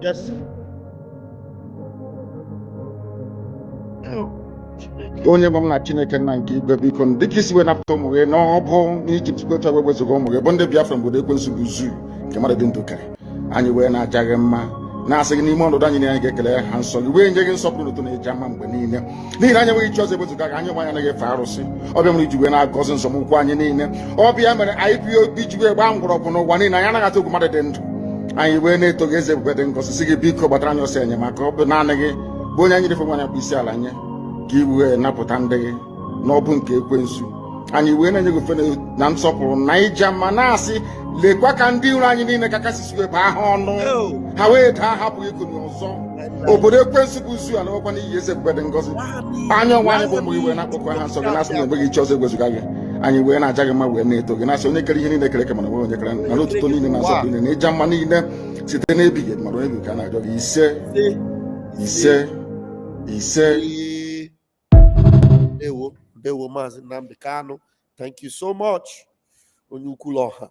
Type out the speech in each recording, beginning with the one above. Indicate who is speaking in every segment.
Speaker 1: Yes.
Speaker 2: onye bụ m na Chineke nna nke igwe biko dịka isi wee napụta ụmụ gị n'ọbụ n'Ijipt otu agba wezuga ụmụ gị bụ ndị Biafra mgbe ekwensu bụ zuu nke mmadụ dị ndụ kere anyị wee na-aja gị mma na-asị gị n'ime ọnọdụ anyị na anyị ga-ekele ha nsọ gị wee nye gị nsọpụrụ ụtọ na-eji ama mgbe niile n'ihi na anyị enweghị chi ọzọ ewezuga gị anyị nwe anyị anaghị efe arụsị ọbịa mere iji wee na-agọzi nsọmụkwụ anyị niile ọbịa mere IPOB ji wee gbaa mgbọrọgwụ n'ụwa niile anyị anaghị atụ egwu mmadụ dị ndụ anyị wee na-eto gị eze ebube dị ngọzi sị gị biko gbatara anyị ọsọ enyemaka ọ bụ naanị gị bụ onye anyị refe nwanya bụ isi ala nye ka i wee napụta ndị gị n'ọbụ nke ekwensu anyị wee na-enye gị ofe na nsọpụrụ na ija ma na-asị lekwa ka ndị iro anyị niile ka kasị wee baa ha ọnụ ha wee daa hapụ ịkụnye ọzọ obodo ekwensu bụ zu ala ọkwa n'ihi eze ebube dị ngọzi anya ọnwa anyị bụ ụmụ gị wee na-akpọkọ ha nsọ gị na-asị na enweghị iche ọzọ egwezuga gị anyị wee na-aja gị mma wee na-eto gị na-asị onye kere ihe niile kere eke mana nwe onye kere na n'otuto niile na nsọpụrụ niile na ịja mma niile site n'ebighị mmadụ ebi ka a na-ajọ gị ise
Speaker 1: Dewo Mazi Nnamdi Kanu. Thank you so much. Onyukuloha.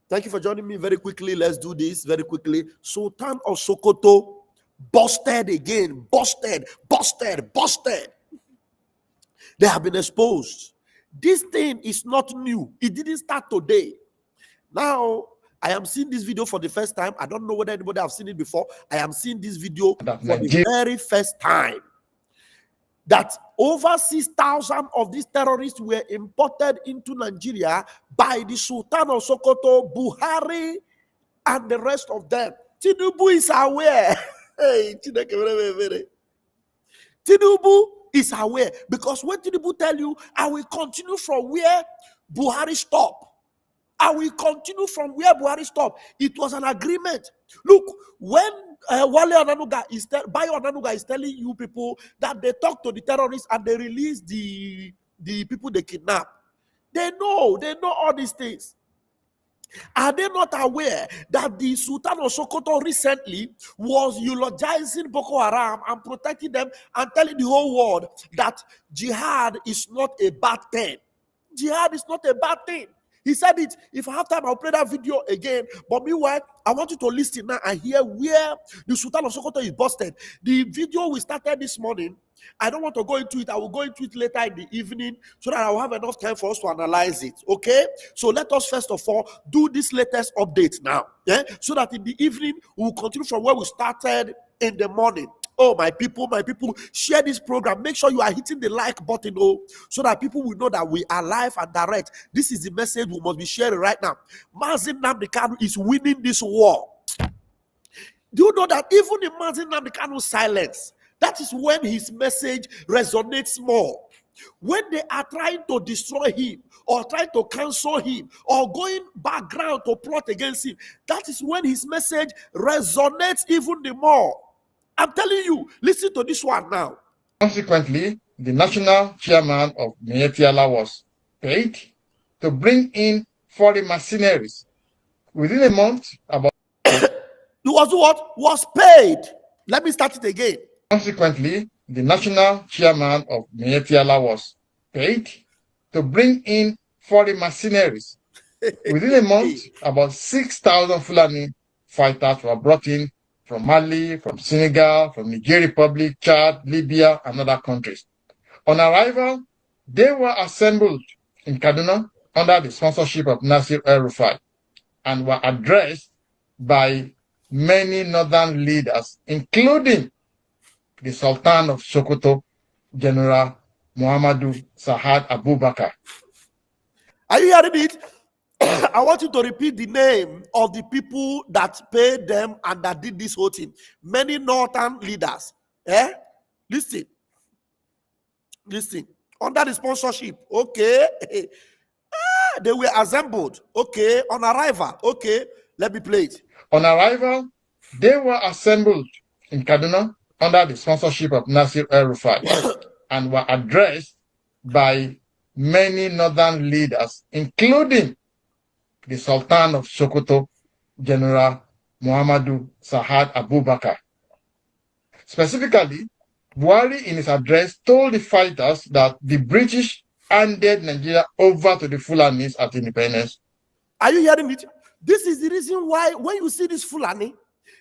Speaker 1: Thank you for joining me very quickly. Let's do this very quickly. Sultan of Sokoto busted again. Busted. They have been exposed. This thing is not new. It didn't start today. Now, I am seeing this video for the first time. I don't know whether anybody have seen it before. I am seeing this video for the very first time. That over 6,000 of these terrorists were imported into Nigeria by the Sultan of Sokoto, Buhari, and the rest of them. Tinubu is aware. Hey, Tinubu is aware, because when Tinubu tell you, I will continue from where Buhari stopped. I will continue from where Buhari stopped. It was an agreement. Look, when Bayo Onanuga is telling you people that they talk to the terrorists and they release the people they kidnap, they know all these things. Are they not aware that the Sultan of Sokoto recently was eulogizing Boko Haram and protecting them and telling the whole world that jihad is not a bad thing? Jihad is not a bad thing. He said it. If I have time, I'll play that video again. But meanwhile, I want you to listen now and hear where the Sultan of Sokoto is busted. The video we started this morning, I don't want to go into it. I will go into it later in the evening so that I will have enough time for us to analyze it. Okay? So let us first of all do this latest update now. Yeah? So that in the evening, we will continue from where we started in the morning. Oh, my people, share this program. Make sure you are hitting the like button, so that people will know that we are live and direct. This is the message we must be sharing right now. Mazi Nnamdi Kanu is winning this war. Do you know that even in Mazi Nnamdi Kanu's silence, that is when his message resonates more? When they are trying to destroy him or trying to cancel him or going background to plot against him, that is when his message resonates even the more. I'm telling you, listen to this one now.
Speaker 3: Consequently, the national chairman of Mietiala was paid to bring in foreign mercenaries. Within a month, about
Speaker 1: was paid. Let me start it again.
Speaker 3: Consequently, the national chairman of Mietiala was paid to bring in foreign mercenaries. Within a month, about 6,000 Fulani fighters were brought in from Mali, from Senegal, from Niger Republic, Chad, Libya, and other countries. On arrival, they were assembled in Kaduna under the sponsorship of Nasir El-Rufai and were addressed by many northern leaders, including the Sultan of Sokoto, General Muhammadu Sa'ad Abubakar.
Speaker 1: Are you hearing it? I want you to repeat the name of the people that paid them and that did this whole thing. Many northern leaders. Listen. Under the sponsorship. Okay. They were assembled. Okay. On arrival. Okay. Let me play it.
Speaker 3: On arrival, they were assembled in Kaduna under the sponsorship of Nasir El-Rufai and were addressed by many northern leaders, including the Sultan of Sokoto, General Muhammadu Sa'ad Abubakar. Specifically, Buhari in his address told the fighters that the British handed Nigeria over to the Fulanis at independence
Speaker 1: Are you hearing it? This is the reason why when you see this Fulani,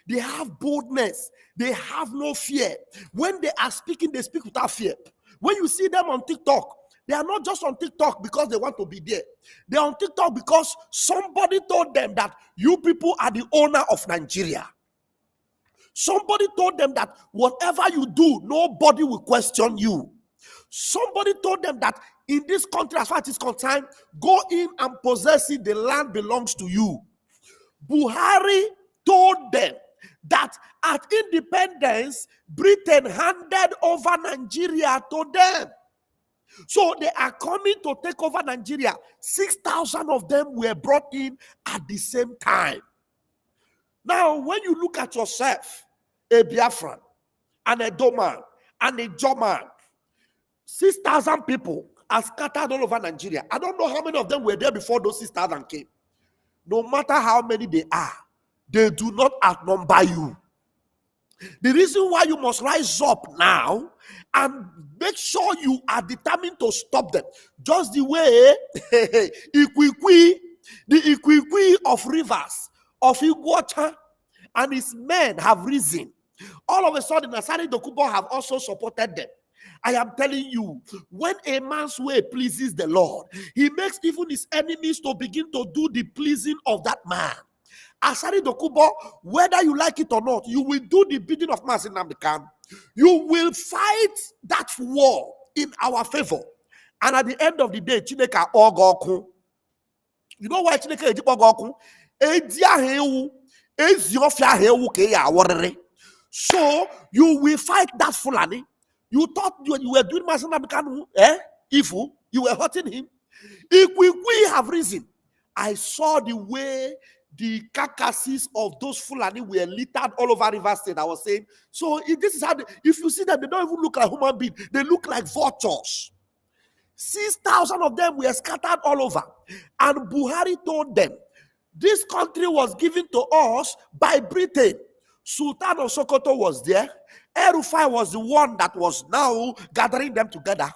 Speaker 1: they have boldness. They have no fear. When they are speaking, they speak without fear. When you see them on TikTok, they are not just on TikTok because they want to be there. They are on TikTok because somebody told them that you people are the owner of Nigeria. Somebody told them that whatever you do, nobody will question you. Somebody told them that in this country, as far as it's concerned, go in and possess it. The land belongs to you. Buhari told them that at independence, Britain handed over Nigeria to them. So they are coming to take over Nigeria. 6,000 of them were brought in at the same time. Now, when you look at yourself, a Biafran, and a Doman, and a German, 6,000 people are scattered all over Nigeria. I don't know how many of them were there before those 6,000 came. No matter how many they are, they do not outnumber you. The reason why you must rise up now and make sure you are determined to stop them, just the way the Ikwikwi of rivers, of Iguacha, and his men have risen. All of a sudden, Asari Dokubo have also supported them. I am telling you, when a man's way pleases the Lord, he makes even his enemies to begin to do the pleasing of that man. Asari Dokubo, whether you like it or not, you will do the bidding of Mazi Nnamdi Kanu. You will fight that war in our favor. And at the end of the day, Chineke Ogoku. You know why Chineke Ogoku? So you will fight that Fulani. You thought you were doing Mazi Nnamdi Kanu, evil. You were hurting him. If we have risen, I saw the way the carcasses of those Fulani were littered all over River State. I was saying, so this is how if you see them, they don't even look like human beings. They look like vultures. 6,000 of them were scattered all over. And Buhari told them, this country was given to us by Britain. Sultan of Sokoto was there. RRORR was the one that was now gathering them together.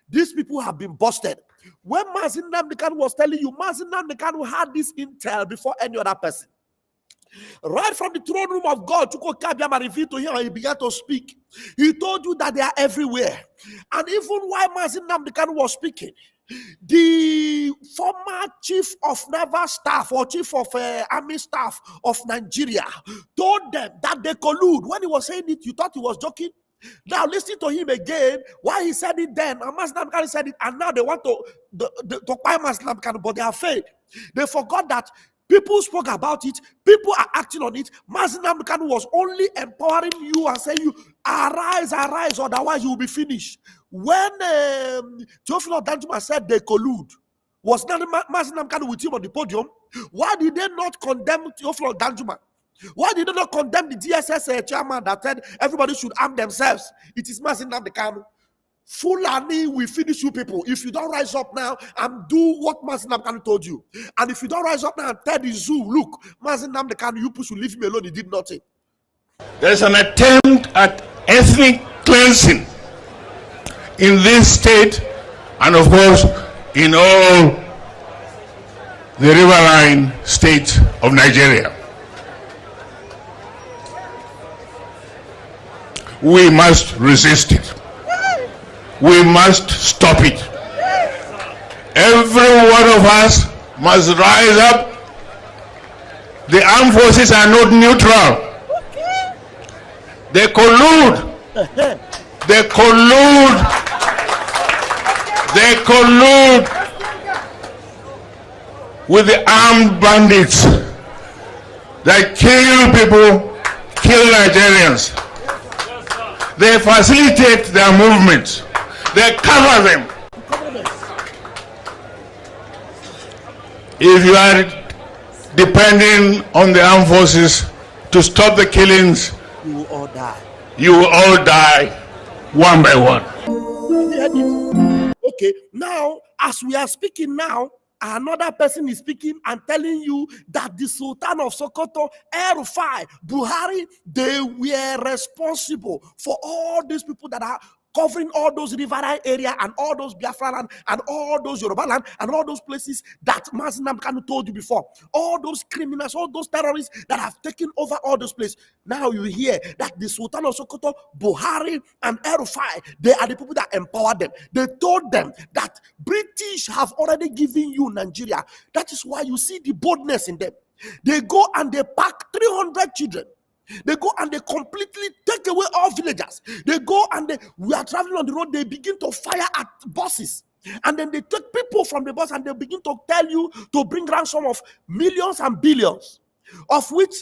Speaker 1: These people have been busted. When Mazi Nnamdi Kanu was telling you, Mazi Nnamdi Kanu had this intel before any other person. Right from the throne room of God, Chuko Kabiama revealed to him and he began to speak. He told you that they are everywhere. And even while Mazi Nnamdi Kanu was speaking, the former chief of naval staff or chief of army staff of Nigeria told them that they collude. When he was saying it, you thought he was joking. Now listen to him again. Why he said it then, and Mazi Nnamdi Kanu said it, and now they want to buy Mazi Nnamdi Kanu, but they are afraid. They forgot that people spoke about it. People are acting on it. Mazi Nnamdi Kanu was only empowering you and saying you arise, arise, otherwise you will be finished. When Teofilo Danjuma said they collude, was not Mazi Nnamdi Kanu with him on the podium? Why did they not condemn Teofilo Danjuma? Why did they not condemn the DSS chairman that said everybody should arm themselves? It is Mazi Nnamdi Kanu. Fulani will finish you people if you don't rise up now and do what Mazi Nnamdi Kanu told you. And if you don't rise up now and tell the zoo, look, Mazi Nnamdi Kanu, you people should leave him alone, he did nothing.
Speaker 4: There's an attempt at ethnic cleansing in this state and of course in all the riverine states of Nigeria. We must resist it. We must stop it. Every one of us must rise up. The armed forces are not neutral. They collude. They collude. They collude with the armed bandits that kill people, kill Nigerians. They facilitate their movements. They cover them. If you are depending on the armed forces to stop the killings,
Speaker 1: You will all die.
Speaker 4: you will all die one by one.
Speaker 1: Okay, now as we are speaking now, another person is speaking and telling you that the Sultan of Sokoto, RRORR, Buhari, they were responsible for all these people that are covering all those riverine area and all those Biafra land and all those Yoruba land and all those places that Mazi Nnamdi Kanu told you before. All those criminals, all those terrorists that have taken over all those places. Now you hear that the Sultan of Sokoto, Buhari, and RRORR, they are the people that empower them. They told them that British have already given you Nigeria. That is why you see the boldness in them. They go and they pack 300 children. They go and they completely take away all villagers. They go and we are traveling on the road. They begin to fire at buses. And then they take people from the bus and they begin to tell you to bring ransom of millions and billions. Of which,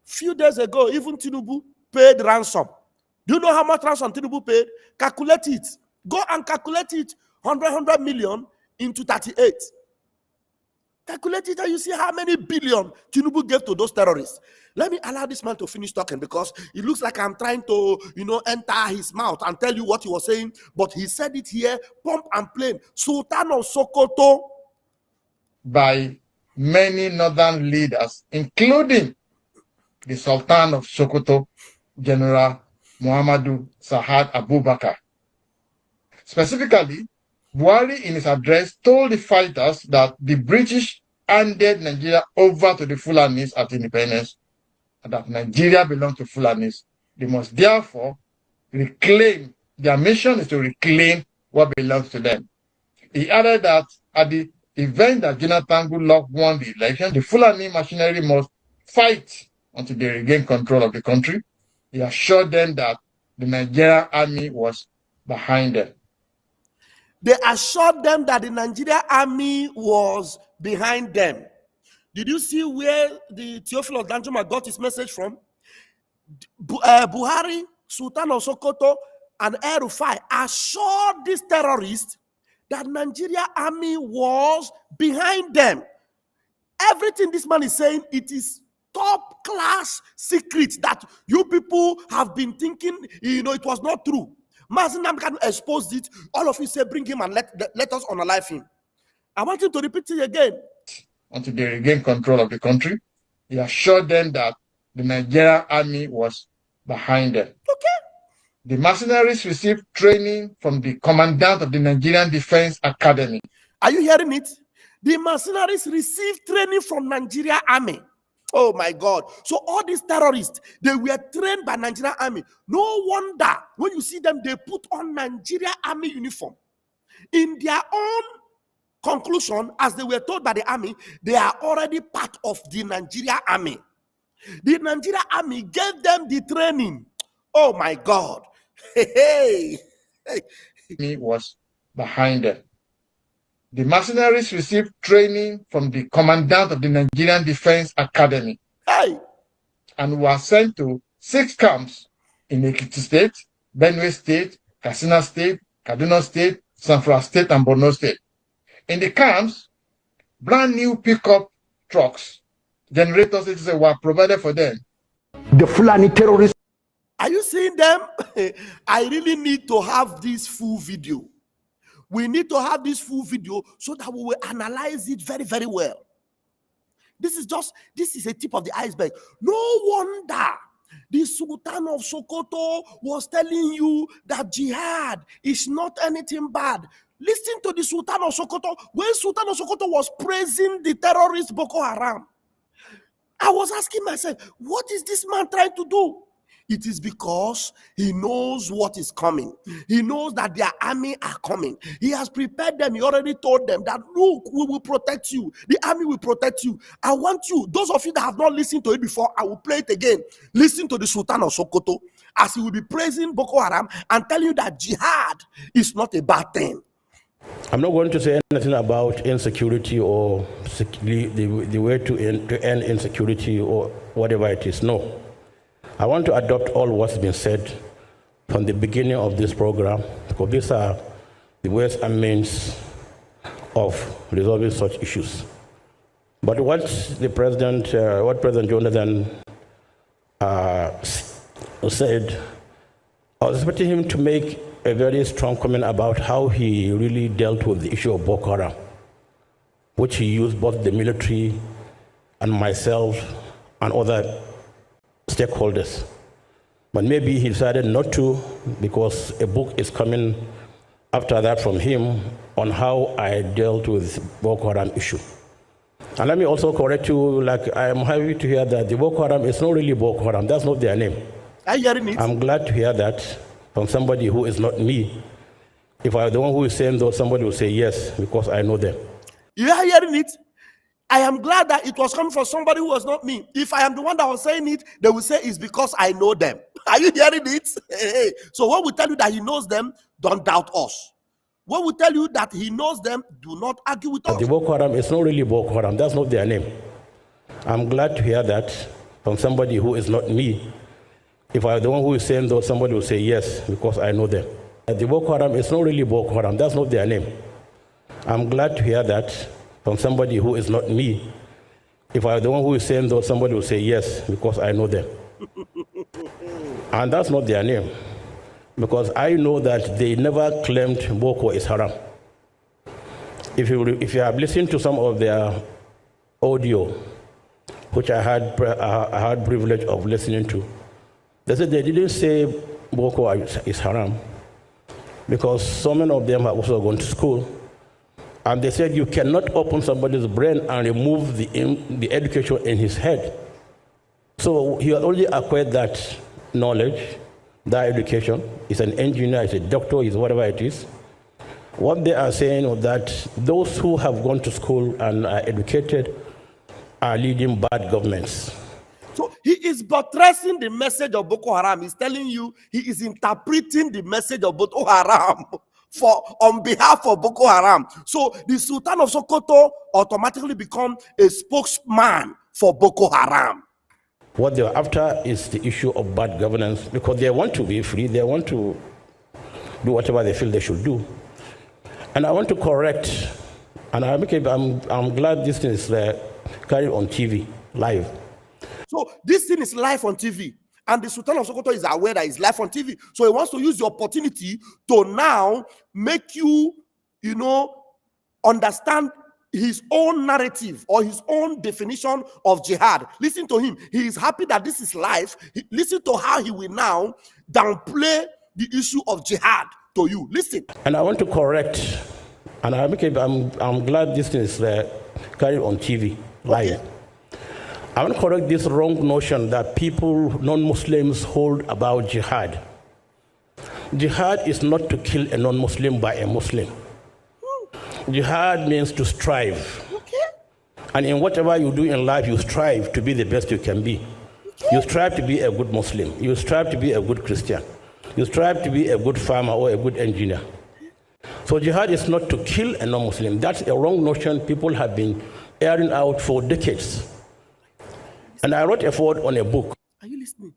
Speaker 1: few days ago, even Tinubu paid ransom. Do you know how much ransom Tinubu paid? Calculate it. Go and calculate it. 100 million into 38. Calculate it and you see how many billion Tinubu gave to those terrorists. Let me allow this man to finish talking because it looks like I'm trying to, enter his mouth and tell you what he was saying. But he said it here, pump and plain. Sultan of Sokoto.
Speaker 3: By many northern leaders, including the Sultan of Sokoto, General Muhammadu Sahad Abubakar. Specifically, Buhari in his address told the fighters that the British handed Nigeria over to the Fulanis at independence, and that Nigeria belonged to Fulanis. They must therefore reclaim, their mission is to reclaim what belongs to them. He added that at the event that Jonathan Goodluck won the election, the Fulani machinery must fight until they regain control of the country. He assured them that the Nigerian army was behind them.
Speaker 1: They assured them that the Nigerian army was behind them. Did you see where the Theophilus Danjuma got his message from? Buhari, Sultan of Sokoto, and RRORR assured these terrorists that Nigeria army was behind them. Everything this man is saying, it is top class secret that you people have been thinking, it was not true. Mazi Nnamdi Kanu exposed it. All of you say, bring him and let us unalive him. I want him to repeat it again.
Speaker 3: Until they regain control of the country, he assured them that the Nigerian army was behind them.
Speaker 1: Okay.
Speaker 3: The mercenaries received training from the commandant of the Nigerian Defense Academy.
Speaker 1: Are you hearing it? The mercenaries received training from Nigeria army. Oh my God. So all these terrorists, they were trained by Nigerian army. No wonder when you see them, they put on Nigeria army uniform. In their own conclusion, as they were told by the army, they are already part of the Nigeria army. The Nigeria army gave them the training. Oh my God. Hey.
Speaker 3: He was behind them. The mercenaries received training from the commandant of the Nigerian Defense Academy.
Speaker 1: Hey.
Speaker 3: And were sent to 6 camps in Ekiti State, Benue State, Katsina State, Kaduna State, Zamfara State, and Borno State. In the camps, brand new pickup trucks, generators, etc., were provided for them.
Speaker 5: The Fulani terrorists.
Speaker 1: Are you seeing them? I really need to have this full video. We need to have this full video so that we will analyze it very, very well. This is a tip of the iceberg. No wonder the Sultan of Sokoto was telling you that jihad is not anything bad. Listen to the Sultan of Sokoto. When Sultan of Sokoto was praising the terrorist Boko Haram, I was asking myself, what is this man trying to do? It is because he knows what is coming. He knows that their army are coming. He has prepared them. He already told them that, look, we will protect you. The army will protect you. I want you, those of you that have not listened to it before, I will play it again. Listen to the Sultan of Sokoto as he will be praising Boko Haram and telling you that jihad is not a bad thing.
Speaker 6: I'm not going to say anything about insecurity or the way to end insecurity or whatever it is. No. I want to adopt all what's been said from the beginning of this program, because these are the ways and means of resolving such issues. But what President Jonathan said, I was expecting him to make a very strong comment about how he really dealt with the issue of Boko Haram, which he used both the military and myself and other stakeholders. But maybe he decided not to because a book is coming after that from him on how I dealt with Boko Haram issue. And let me also correct you, like I am happy to hear that the Boko Haram is not really Boko Haram. That's not their name.
Speaker 1: Are you hearing it?
Speaker 6: I'm glad to hear that from somebody who is not me. If I were the one who is saying that, somebody will say yes, because I know them.
Speaker 1: You are hearing it? I am glad that it was coming from somebody who was not me. If I am the one that was saying it, they will say it's because I know them. Are you hearing it? So when we tell you that he knows them, don't doubt us. When we tell you that he knows them, do not argue with us.
Speaker 6: The Boko Haram is not really Boko Haram. That's not their name. I'm glad to hear that from somebody who is not me. If I were the one who is saying that, somebody will say yes, because I know them. The Boko Haram is not really Boko Haram. That's not their name. I'm glad to hear that from somebody who is not me. If I were the one who is saying that, somebody will say yes, because I know them. And that's not their name, because I know that they never claimed Boko is haram. If you have listened to some of their audio, which I had privilege of listening to, they said they didn't say Boko is haram, because so many of them have also gone to school, and they said you cannot open somebody's brain and remove the education in his head. So he had already acquired that knowledge, that education. He's an engineer, he's a doctor, he's whatever it is. What they are saying is that those who have gone to school and are educated are leading bad governments.
Speaker 1: So he is buttressing the message of Boko Haram. He's telling you he is interpreting the message of Boko Haram on behalf of Boko Haram. So the Sultan of Sokoto automatically become a spokesman for Boko Haram.
Speaker 6: What they're after is the issue of bad governance, because they want to be free, they want to do whatever they feel they should do. And I want to correct, and I'm glad this thing is carried on TV, live.
Speaker 1: So this thing is live on TV, and the Sultan of Sokoto is aware that it's live on TV. So he wants to use the opportunity to now make you, understand his own narrative or his own definition of jihad. Listen to him. He is happy that this is live. Listen to how he will now downplay the issue of jihad to you. Listen.
Speaker 6: And I want to correct, and I'm glad this thing is carried on TV, live. Okay. I want to correct this wrong notion that people, non-Muslims, hold about jihad. Jihad is not to kill a non-Muslim by a Muslim. Jihad means to strive. Okay. And in whatever you do in life, you strive to be the best you can be. Okay. You strive to be a good Muslim. You strive to be a good Christian. You strive to be a good farmer or a good engineer. So jihad is not to kill a non-Muslim. That's a wrong notion people have been airing out for decades. And I wrote a foreword on a book.
Speaker 1: Are you listening?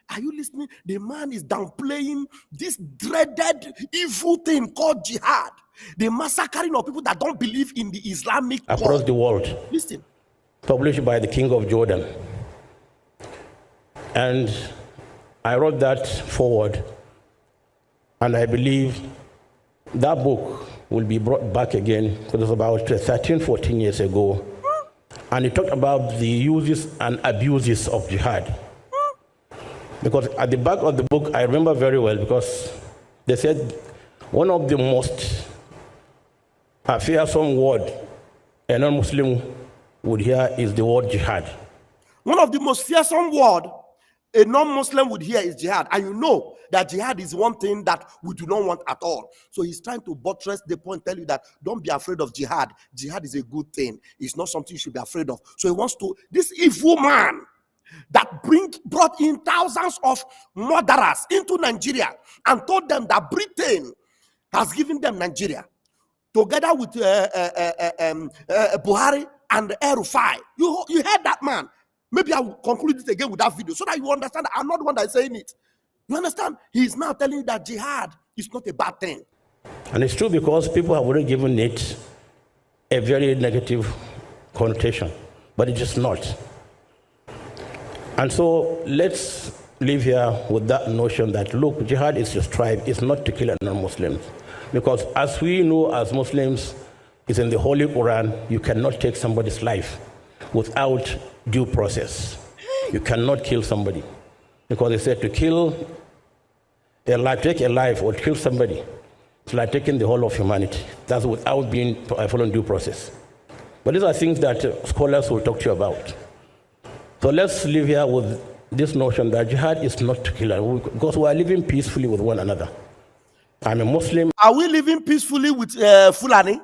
Speaker 1: Are you listening? The man is downplaying this dreaded evil thing called jihad. The massacring of people that don't believe in the Islamic
Speaker 6: across the world.
Speaker 1: Listen.
Speaker 6: Published by the King of Jordan. And I wrote that forward. And I believe that book will be brought back again, because it was about 13, 14 years ago. And it talked about the uses and abuses of jihad. Because at the back of the book, I remember very well, because they said one of the most fearsome word a non-Muslim would hear is the word jihad.
Speaker 1: One of the most fearsome word a non-Muslim would hear is jihad. And you know that jihad is one thing that we do not want at all. So he's trying to buttress the point, tell you that don't be afraid of jihad. Jihad is a good thing. It's not something you should be afraid of. So he wants to, this evil man that brought in thousands of murderers into Nigeria and told them that Britain has given them Nigeria, together with Buhari and RRORR. You heard that man. Maybe I will conclude it again with that video so that you understand that I'm not the one that is saying it. You understand? He is now telling you that jihad is not a bad thing.
Speaker 6: And it's true, because people have already given it a very negative connotation, but it is not. And so let's live here with that notion that, look, jihad is to strive, it's not to kill non-Muslims. Because as we know as Muslims, it's in the Holy Quran, you cannot take somebody's life without due process. You cannot kill somebody. Because they said to kill a life, take a life or kill somebody, it's like taking the whole of humanity. That's without being following due process. But these are things that scholars will talk to you about. So let's live here with this notion that jihad is not to kill, because we are living peacefully with one another. I'm a Muslim.
Speaker 1: Are we living peacefully with Fulani?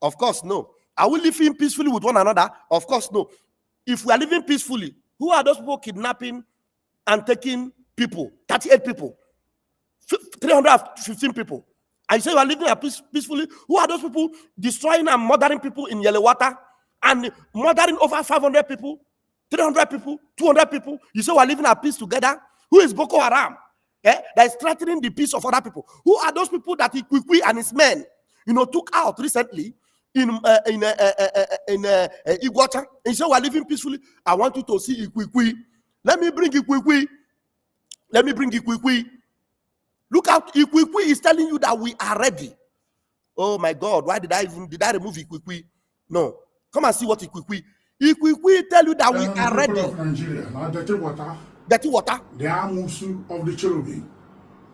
Speaker 1: Of course, no. Are we living peacefully with one another? Of course, no. If we are living peacefully, who are those people kidnapping and taking people? 38 people, 315 people. And you say you are living peacefully. Who are those people destroying and murdering people in Yellow Water and murdering over 500 people, 300 people, 200 people? You say we are living at peace together. Who is Boko Haram? That is threatening the peace of other people. Who are those people that Ikwikwi and his men, took out recently in Iguacha? And so we are living peacefully. I want you to see Ikwikwi. Let me bring Ikwikwi. Look out, Ikwikwi is telling you that we are ready. Oh my God, why did I remove Ikwikwi? No. Come and see what Ikwikwi tell you that we are ready.
Speaker 7: People of Nigeria, now dirty water.
Speaker 1: Dirty water.
Speaker 7: The Amusu of the cherubim,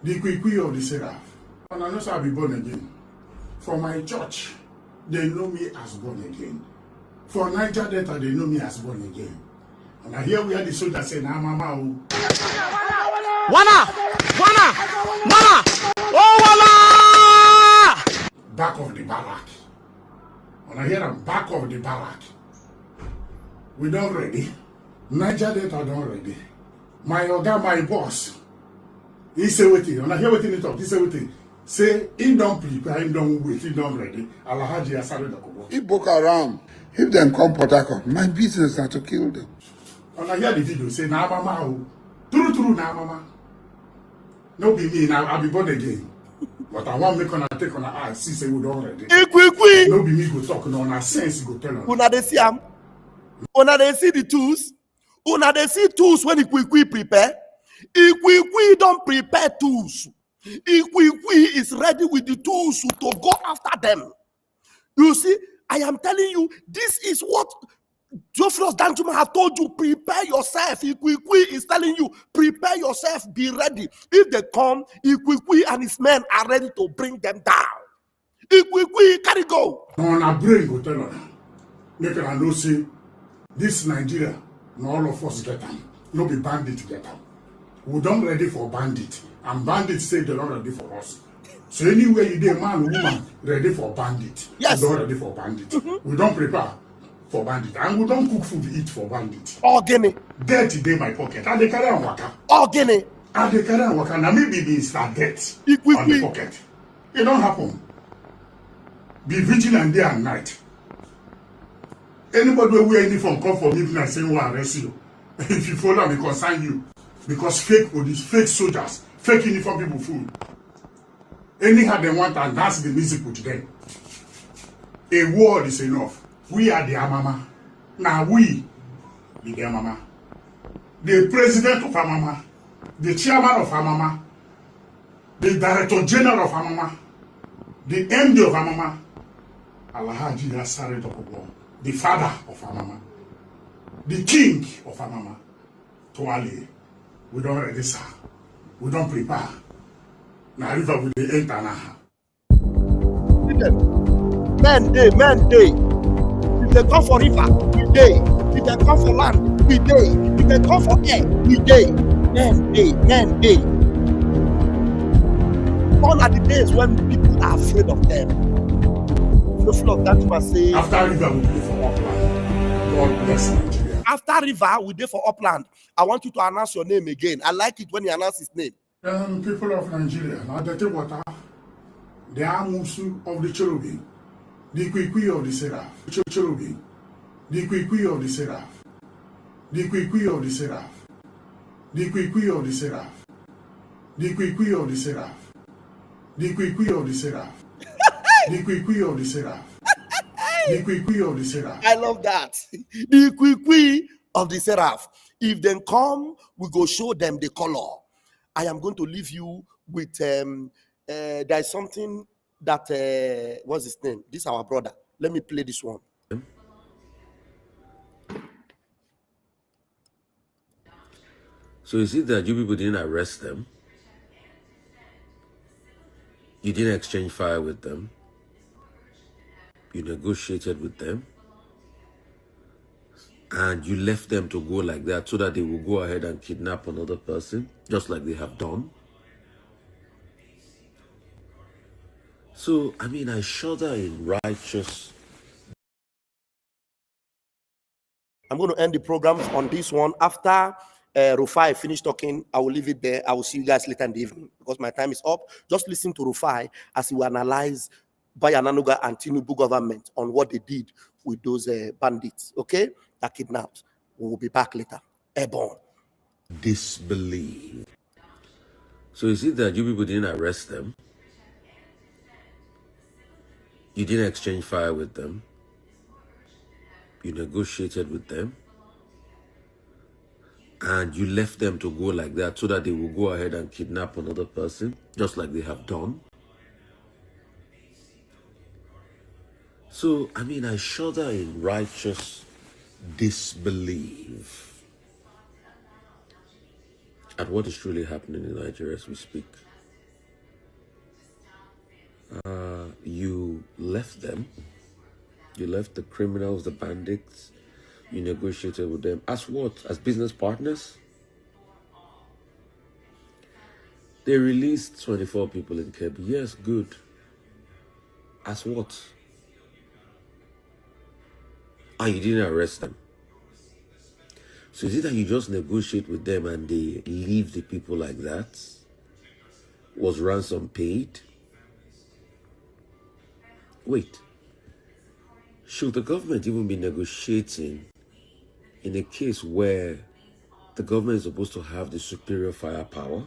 Speaker 7: the Ikwikwi of the seraph. And I know I'll be born again. For my church, they know me as born again. For Niger Delta, they know me as born again. And I hear we are the soldiers saying, "Ah, mama,
Speaker 1: Wana! Oh, Wana!
Speaker 7: back of the barrack." And I hear them back of the barrack. We don't ready. Niger Delta don't ready. My boss, he say waiting. And I hear waiting it up. He say waiting. Say, he don't prepare, he don't wait, he don't ready. Alhaji Asare Dakobo.
Speaker 8: If Boko Haram, if them come Port Harcourt, my business is to kill them.
Speaker 7: And I hear the video say, "Nah, mama, true, nah, mama. No be me, now I'll be born again. But I want to make on take on eye, see say we don't ready.
Speaker 1: Ikwikwi.
Speaker 7: No be me go talk, no, na sense go tell on.
Speaker 1: Una dey see am. Una dey see the tools. Una dey see tools when Ikwikwi prepare. Ikwikwi don't prepare tools. Ikwikwi is ready with the tools to go after them. You see, I am telling you, this is what Theophilus Danjuma have told you. Prepare yourself. Ikwikwi is telling you, prepare yourself, be ready. If they come, Ikwikwi and his men are ready to bring them down. Ikwikwi, carry go.
Speaker 7: On our brain go tell on. Make I know say, this Nigeria, no all of us get them. No be bandit get them. We don't ready for bandit. And bandits say they're not ready for us. So anywhere you dey, man, woman, ready for bandit.
Speaker 1: Yes.
Speaker 7: We don't ready for bandit. We don't prepare for bandit. And we don't cook food eat for bandit.
Speaker 1: Organic.
Speaker 7: Dirty dey my pocket. And they carry on waka.
Speaker 1: Organic.
Speaker 7: And they carry on waka. Now maybe it's that debt
Speaker 1: Ikwikwi.
Speaker 7: on the pocket. It don't happen. Be vigilant day and night. Anybody who wear uniform come for me and say, "We'll arrest you." If you follow me, concern you. Because fake police, fake soldiers, fake uniform people fool. Anyhow they want, and that's the music with them. A word is enough. We are the Amama. Now we be the Amama. The president of Amama, the chairman of Amama, the director general of Amama, the MD of Amama, Alhaji Asare Dakobo, the father of Amama, the king of Amama, Toale. We don't ready, sir. We don't prepare. Now river with the enter now.
Speaker 1: Men day. If they come for river, we day. If they come for land, we day. If they come for air, we day. Men day. All are the days when people are afraid of them. The flood that must say.
Speaker 7: After river, we play for upland. God bless Nigeria.
Speaker 1: After river, we day for upland. I want you to announce your name again. I like it when you announce his name.
Speaker 7: People of Nigeria, now dirty water, the Amusu of the cherubim, the Ikwikwi of the seraph, cherubim, the Ikwikwi of the seraph, the Ikwikwi of the seraph, the Ikwikwi of the seraph, the Ikwikwi of the seraph, the Ikwikwi of the seraph, the Ikwikwi of the seraph, the Ikwikwi of the seraph.
Speaker 1: I love that. The Ikwikwi of the seraph. If they come, we go show them the color. I am going to leave you with there is something that what's his name? This is our brother. Let me play this one.
Speaker 9: So is it that you people didn't arrest them? You didn't exchange fire with them? You negotiated with them? And you left them to go like that so that they will go ahead and kidnap another person, just like they have done? So, I mean, I shudder in righteous.
Speaker 1: I'm going to end the program on this one. After Rufai finish talking, I will leave it there. I will see you guys later in the evening because my time is up. Just listen to Rufai as he will analyze Bayananuga and Tinubu government on what they did with those bandits, okay, that kidnapped. We will be back later. Airborne.
Speaker 9: Disbelieve. So is it that you people didn't arrest them? You didn't exchange fire with them? You negotiated with them? And you left them to go like that so that they will go ahead and kidnap another person, just like they have done? So, I mean, I shudder in righteous disbelief at what is truly happening in Nigeria as we speak. You left them. You left the criminals, the bandits. You negotiated with them. As what? As business partners? They released 24 people in Kebbi. Yes, good. As what? And you didn't arrest them. So is it that you just negotiate with them and they leave the people like that? Was ransom paid? Wait. Should the government even be negotiating in a case where the government is supposed to have the superior firepower?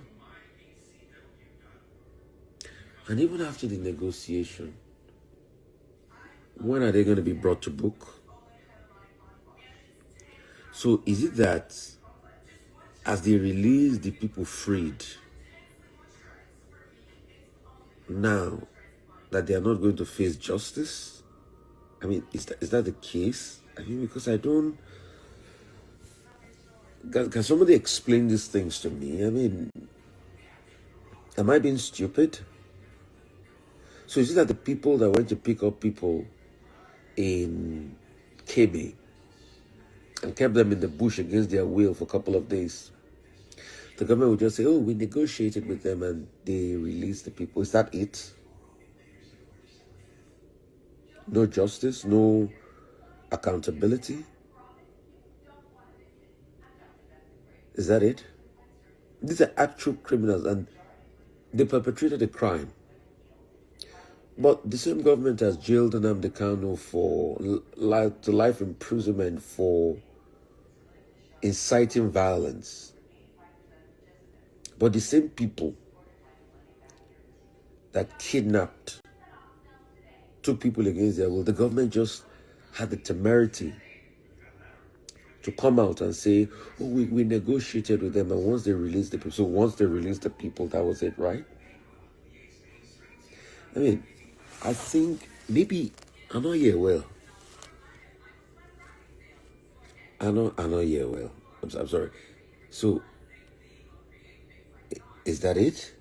Speaker 9: And even after the negotiation, when are they going to be brought to book? So is it that as they release the people freed, now that they are not going to face justice? I mean, is that the case? I mean, because I don't... Can somebody explain these things to me? I mean, am I being stupid? So is it that the people that went to pick up people in Kebbi and kept them in the bush against their will for a couple of days, the government would just say, oh, we negotiated with them and they released the people? Is that it? No justice, no accountability? Is that it? These are actual criminals and they perpetrated a crime. But the same government has jailed Nnamdi Kanu for life imprisonment for inciting violence. But the same people that kidnapped, took people against their will, the government just had the temerity to come out and say, oh, we negotiated with them, and once they released the people, so once they released the people, that was it, right? I mean, I think maybe I know you well. I know you well. I'm sorry. So, is that it?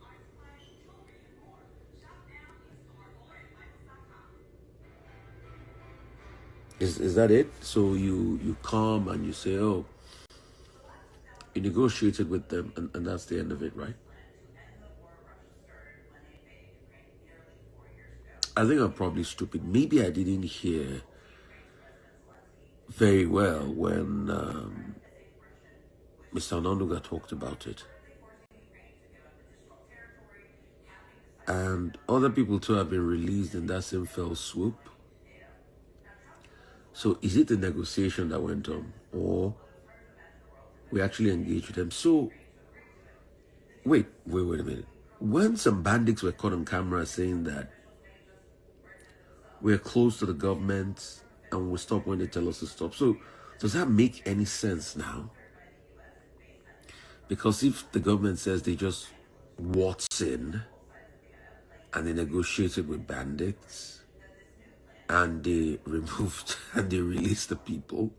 Speaker 9: Is that it? So you come and you say, oh, you negotiated with them, and that's the end of it, right? I think I'm probably stupid. Maybe I didn't hear very well when Mr. Onanuga talked about it. And other people too have been released in that same fell swoop. So is it the negotiation that went on, or we actually engaged with them? So, wait a minute. When some bandits were caught on camera saying that we're close to the government and we'll stop when they tell us to stop, so does that make any sense now? Because if the government says they just waltz in and they negotiated with bandits and they removed and they released the people,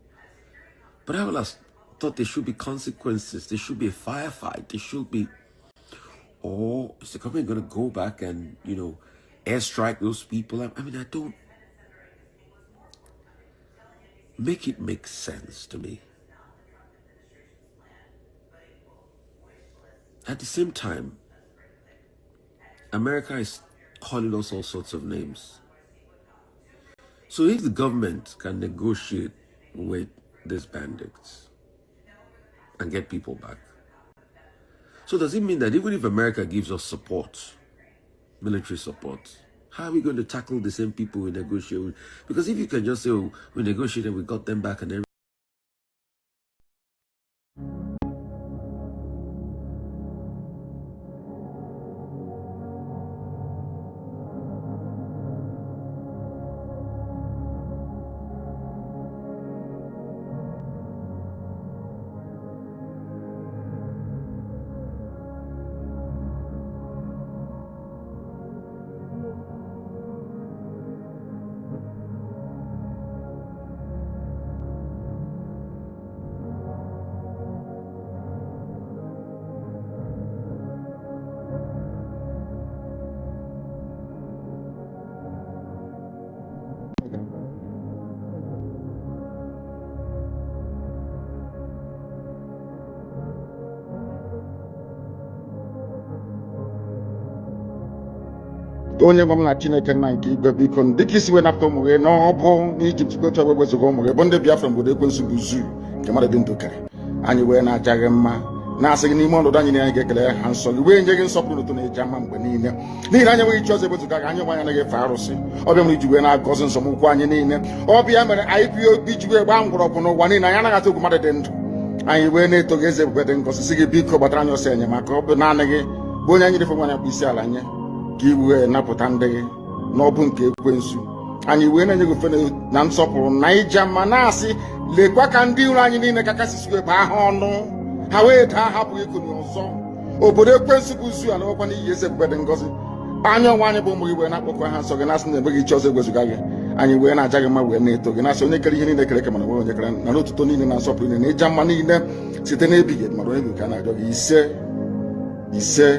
Speaker 9: but I will ask, thought there should be consequences. There should be a firefight. There should be, or is the government going to go back and, you know, airstrike those people? I mean, I don't make it make sense to me. At the same time, America is calling us all sorts of names. So if the government can negotiate with these bandits and get people back, so does it mean that even if America gives us support, military support, how are we going to tackle the same people we negotiate with? Because if you can just say, oh, we negotiated, we got them back and everything.
Speaker 2: onye nwe m na Chineke nna nke igwe biko dịka isi wee napụta ụmụ gị n'ọbụ n'Ijipt gotu egbe wezuga ụmụ gị bụ ndị Biafra mgbe ekwensu bụ zuu nke mmadụ dị ndụ kere anyị wee na-aja gị mma na-asị gị n'ime ọnọdụ anyị na anyị ga-ekele ha nsọ gị wee nye gị nsọpụrụ n'ụtụ na-eji ama mgbe niile n'ihi na anyị enweghị chi ọzọ ewezuga gị anyị nwe anyị anaghị efe arụsị ọbịa mere iji wee na-agọzi nsọmụkwụ anyị niile ọbịa mere IPOB ji wee gbaa mgbọrọgwụ n'ụwa niile anyị anaghị atụ ogwu mmadụ dị ndụ anyị wee na-eto gị eze ebube dị ngọzi sị gị biko gbatara anyị ọsọ enyemaka ọ bụ naanị gị bụ onye anyị refe nwaanyị bụ isi ala nye ka i wee napụta ndị gị n'ọbụ nke ekwensu anyị wee na-enye gị ofe na nsọpụrụ na ija mma na-asị lekwa ka ndị iro anyị niile ka kasị wee baa ha ọnụ ha wee daa hapụghị ikuni ọzọ obodo ekwensu bụ zu ala ọkwa n'ihi eze ebube dị ngọzi anya ọnwa anyị bụ ụmụ gị wee na-akpọkwa ha nsọ gị na-asị na enweghị chi ọzọ egwezuga gị anyị wee na-aja gị mma wee na-eto gị na-asị onye kere ihe niile kere eke mana onwe onye kere na n'otuto niile na nsọpụrụ niile na ịja mma niile site n'ebighị mmadụ onye gị ka a na-ajọ gị ise